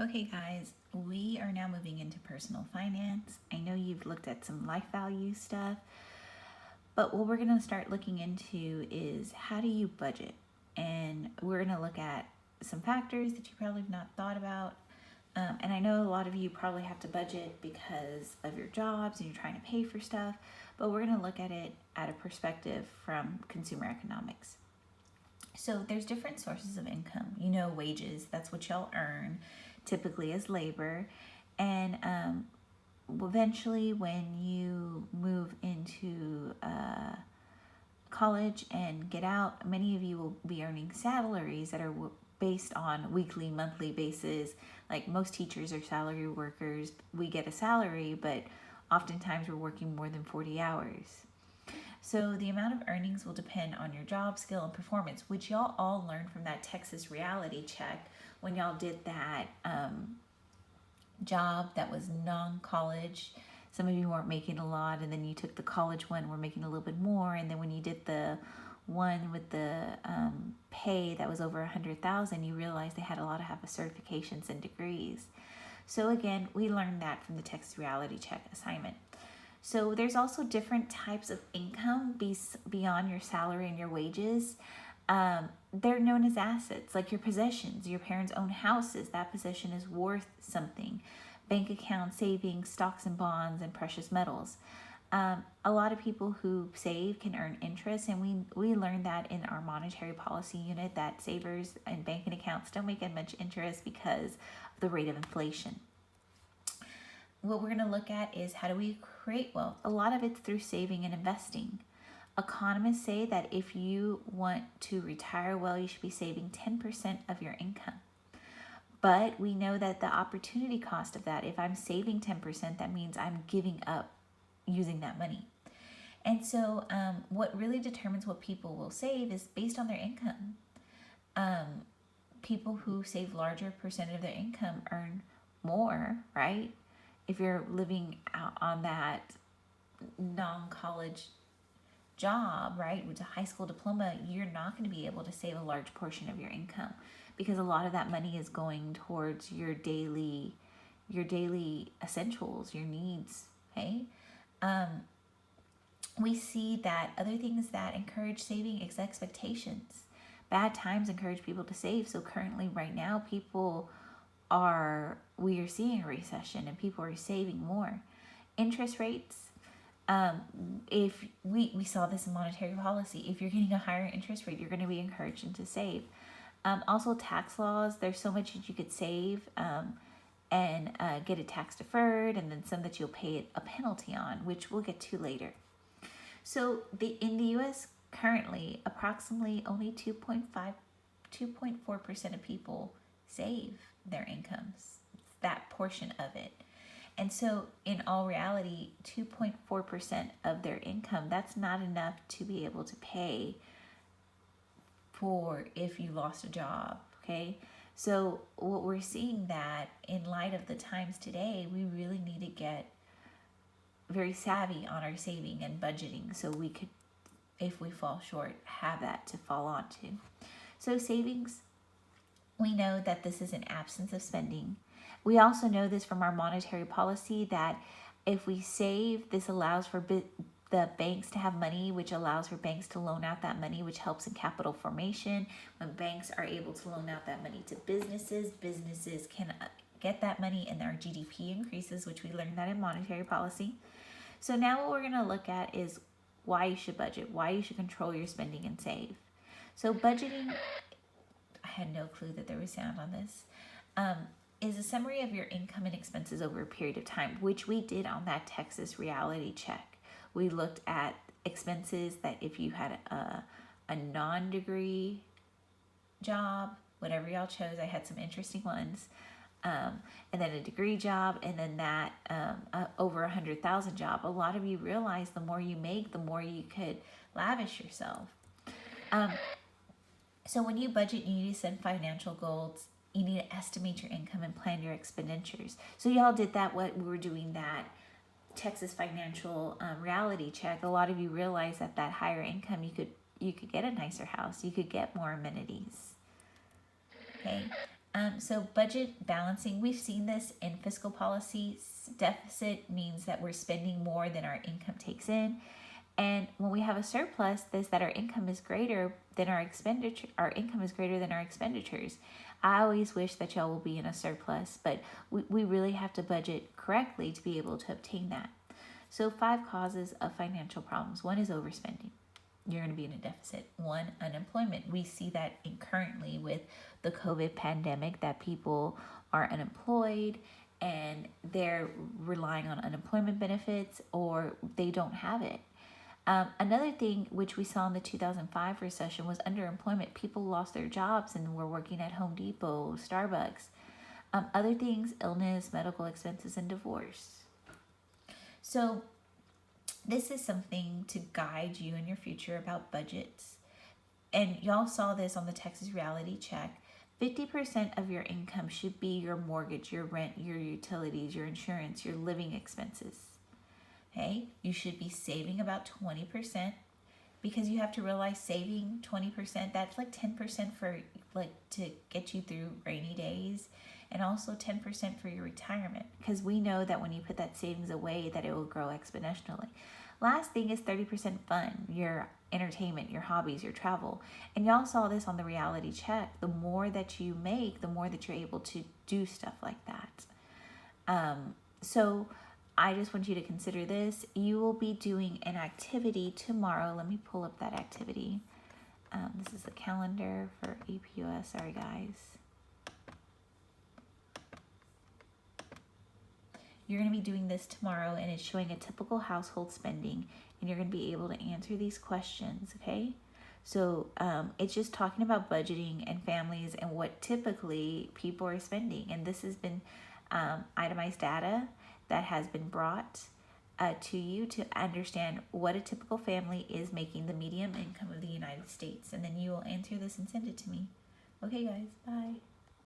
Okay, guys, we are now moving into personal finance. I know you've looked at some life value stuff, but what we're going to start looking into is how do you budget? And we're going to look at some factors that you probably have not thought about. And I know a lot of you probably have to budget because of your jobs and you're trying to pay for stuff, but we're going to look at it at a perspective from consumer economics. So there's different sources of income. You know, wages, that's what y'all earn, typically as labor. And eventually, when you move into college and get out, many of you will be earning salaries that are based on weekly, monthly basis. Like most teachers are salary workers. We get a salary, but oftentimes we're working more than 40 hours. So the amount of earnings will depend on your job, skill, and performance, which y'all all learned from that Texas reality check when y'all did that job that was non-college. Some of you weren't making a lot, and then you took the college one, were making a little bit more, and then when you did the one with the pay that was over 100,000, you realized they had a lot of have certifications and degrees. So again, we learned that from the Texas reality check assignment. So there's also different types of income beyond your salary and your wages. They're known as assets, like your possessions. Your parents own houses. That possession is worth something. Bank accounts, savings, stocks and bonds, and precious metals. A lot of people who save can earn interest, and we learned that in our monetary policy unit that savers and banking accounts don't make as much interest because of the rate of inflation. What we're going to look at is how do we create wealth. A lot of it's through saving and investing. Economists say that if you want to retire well, you should be saving 10% of your income. But we know that the opportunity cost of that, if I'm saving 10%, that means I'm giving up using that money. And so what really determines what people will save is based on their income. People who save larger percentage of their income earn more, right? If you're living out on that non-college job, right, with a high school diploma, you're not going to be able to save a large portion of your income because a lot of that money is going towards your daily essentials, your needs. Okay. We see that other things that encourage saving is expectations. Bad times encourage people to save. So currently, right now, we are seeing a recession and people are saving more. Interest rates, if we saw this in monetary policy, if you're getting a higher interest rate, you're going to be encouraged to save. Also tax laws, there's so much that you could save and get it tax deferred, and then some that you'll pay a penalty on, which we'll get to later. So in the U.S. currently, approximately only 2.4% of people save their incomes, that portion of it. And so in all reality, 2.4% of their income, that's not enough to be able to pay for if you lost a job, okay? So what we're seeing that in light of the times today, we really need to get very savvy on our saving and budgeting so we could, if we fall short, have that to fall onto. So savings, we know that this is an absence of spending. We also know this from our monetary policy that if we save, this allows for the banks to have money, which allows for banks to loan out that money, which helps in capital formation. When banks are able to loan out that money to businesses, businesses can get that money and our GDP increases, which we learned that in monetary policy. So now what we're going to look at is why you should budget, why you should control your spending and save. So budgeting, I had no clue that there was sound on this, is a summary of your income and expenses over a period of time, which we did on that Texas reality check. We looked at expenses that if you had a non-degree job, whatever y'all chose, I had some interesting ones, and then a degree job, and then that over 100,000 job. A lot of you realize the more you make, the more you could lavish yourself. So when you budget, you need to set financial goals. You need to estimate your income and plan your expenditures. So y'all did that. What we were doing that Texas financial reality check. A lot of you realize that higher income, you could get a nicer house. You could get more amenities. Okay. So budget balancing, we've seen this in fiscal policy. Deficit means that we're spending more than our income takes in. And when we have a surplus, this that our income is greater than our expenditure. Our income is greater than our expenditures. I always wish that y'all will be in a surplus, but we really have to budget correctly to be able to obtain that. So 5 causes of financial problems. 1 is overspending. You're going to be in a deficit. 1, unemployment. We see that currently with the COVID pandemic that people are unemployed and they're relying on unemployment benefits or they don't have it. Another thing which we saw in the 2005 recession was underemployment. People lost their jobs and were working at Home Depot, Starbucks. Other things, illness, medical expenses, and divorce. So this is something to guide you in your future about budgets. And y'all saw this on the Texas Reality Check. 50% of your income should be your mortgage, your rent, your utilities, your insurance, your living expenses. Okay, you should be saving about 20% because you have to realize saving 20%, that's like 10% for to get you through rainy days, and also 10% for your retirement, because we know that when you put that savings away that it will grow exponentially. Last thing is 30% fun, your entertainment, your hobbies, your travel. And y'all saw this on the reality check. The more that you make, the more that you're able to do stuff like that. So I just want you to consider this. You will be doing an activity tomorrow. Let me pull up that activity. This is the calendar for APUS. Sorry, guys. You're going to be doing this tomorrow, and it's showing a typical household spending, and you're going to be able to answer these questions, okay? So it's just talking about budgeting and families and what typically people are spending. And this has been itemized data that has been brought to you to understand what a typical family is making, the median income of the United States. And then you will answer this and send it to me. Okay, guys, bye.